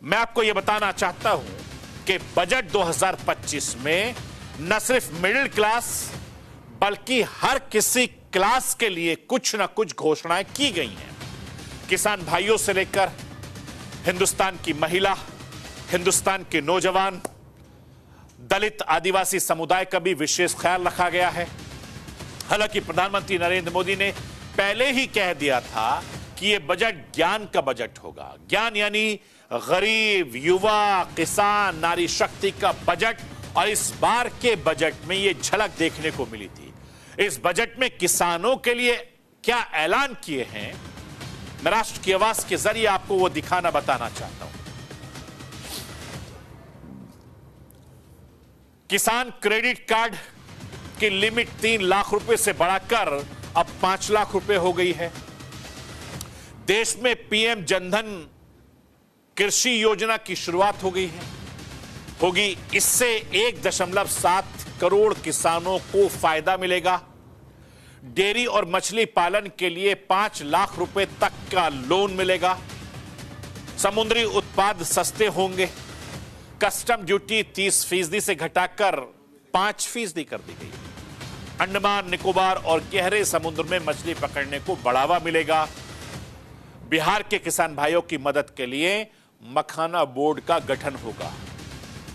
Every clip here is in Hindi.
मैं आपको यह बताना चाहता हूं कि बजट 2025 में न सिर्फ मिडिल क्लास बल्कि हर किसी क्लास के लिए कुछ ना कुछ घोषणाएं की गई हैं। किसान भाइयों से लेकर हिंदुस्तान की महिला, हिंदुस्तान के नौजवान, दलित आदिवासी समुदाय का भी विशेष ख्याल रखा गया है। हालांकि प्रधानमंत्री नरेंद्र मोदी ने पहले ही कह दिया था कि यह बजट ज्ञान का बजट होगा। ज्ञान यानी गरीब, युवा, किसान, नारी शक्ति का बजट। और इस बार के बजट में यह झलक देखने को मिली थी। इस बजट में किसानों के लिए क्या ऐलान किए हैं, मैं राष्ट्र की आवाज के जरिए आपको वो दिखाना बताना चाहता हूं। किसान क्रेडिट कार्ड की लिमिट 3 लाख रुपए से बढ़ाकर अब 5 लाख रुपए हो गई है। देश में पीएम जनधन कृषि योजना की शुरुआत हो गई है। इससे 1.7 करोड़ किसानों को फायदा मिलेगा। डेयरी और मछली पालन के लिए 5 लाख रुपए तक का लोन मिलेगा। समुद्री उत्पाद सस्ते होंगे। कस्टम ड्यूटी 30% से घटाकर 5% कर दी गई। अंडमान निकोबार और गहरे समुद्र में मछली पकड़ने को बढ़ावा मिलेगा। बिहार के किसान भाइयों की मदद के लिए मखाना बोर्ड का गठन होगा।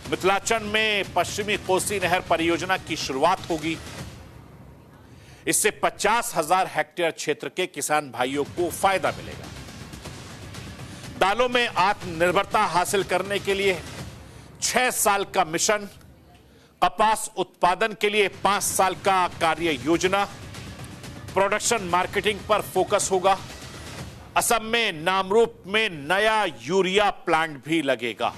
मिथिलांचल में पश्चिमी कोसी नहर परियोजना की शुरुआत होगी। इससे 50,000 हेक्टेयर क्षेत्र के किसान भाइयों को फायदा मिलेगा। दालों में आत्मनिर्भरता हासिल करने के लिए 6 साल का मिशन, कपास उत्पादन के लिए 5 साल का कार्य योजना, प्रोडक्शन मार्केटिंग पर फोकस होगा। असम में नामरूप में नया यूरिया प्लांट भी लगेगा।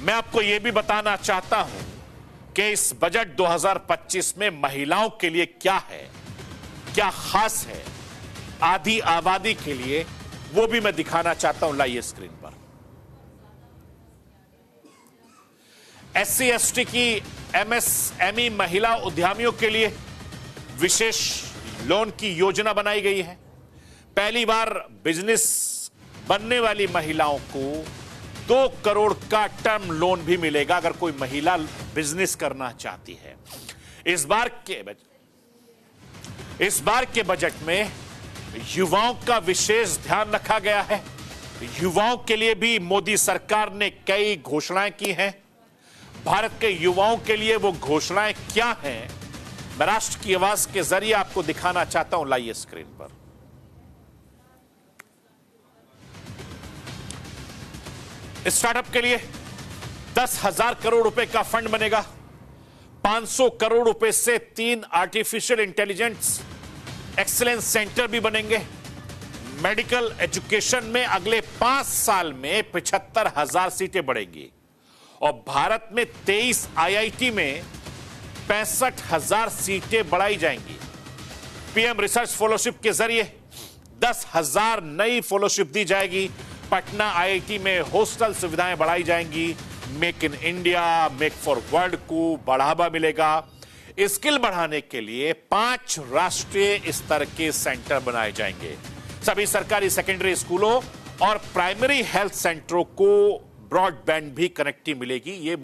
मैं आपको यह भी बताना चाहता हूं कि इस बजट 2025 में महिलाओं के लिए क्या है, क्या खास है, आधी आबादी के लिए, वो भी मैं दिखाना चाहता हूं। लाइए स्क्रीन पर। SC/ST की MSME महिला उद्यमियों के लिए विशेष लोन की योजना बनाई गई है। पहली बार बिजनेस बनने वाली महिलाओं को 2 करोड़ का टर्म लोन भी मिलेगा अगर कोई महिला बिजनेस करना चाहती है। इस बार के बजट में युवाओं का विशेष ध्यान रखा गया है। युवाओं के लिए भी मोदी सरकार ने कई घोषणाएं की हैं। भारत के युवाओं के लिए वो घोषणाएं क्या हैं, मैं राष्ट्र की आवाज के जरिए आपको दिखाना चाहता हूं। लाइए स्क्रीन पर। स्टार्टअप के लिए 10,000 करोड़ रुपए का फंड बनेगा। 500 करोड़ रुपए से 3 आर्टिफिशियल इंटेलिजेंस एक्सीलेंस सेंटर भी बनेंगे। मेडिकल एजुकेशन में अगले 5 साल में 75,000 सीटें बढ़ेंगी और भारत में 23 IIT में 65,000 सीटें बढ़ाई जाएंगी। पीएम रिसर्च फेलोशिप के जरिए 10,000 नई फेलोशिप दी जाएगी। पटना IIT में हॉस्टल सुविधाएं बढ़ाई जाएंगी। Make in India, make for world को बढ़ावा मिलेगा। स्किल बढ़ाने के लिए 5 राष्ट्रीय स्तर के सेंटर बनाए जाएंगे। सभी सरकारी सेकेंडरी स्कूलों और प्राइमरी हेल्थ सेंटरों को ब्रॉडबैंड भी कनेक्टिविटी मिलेगी। ये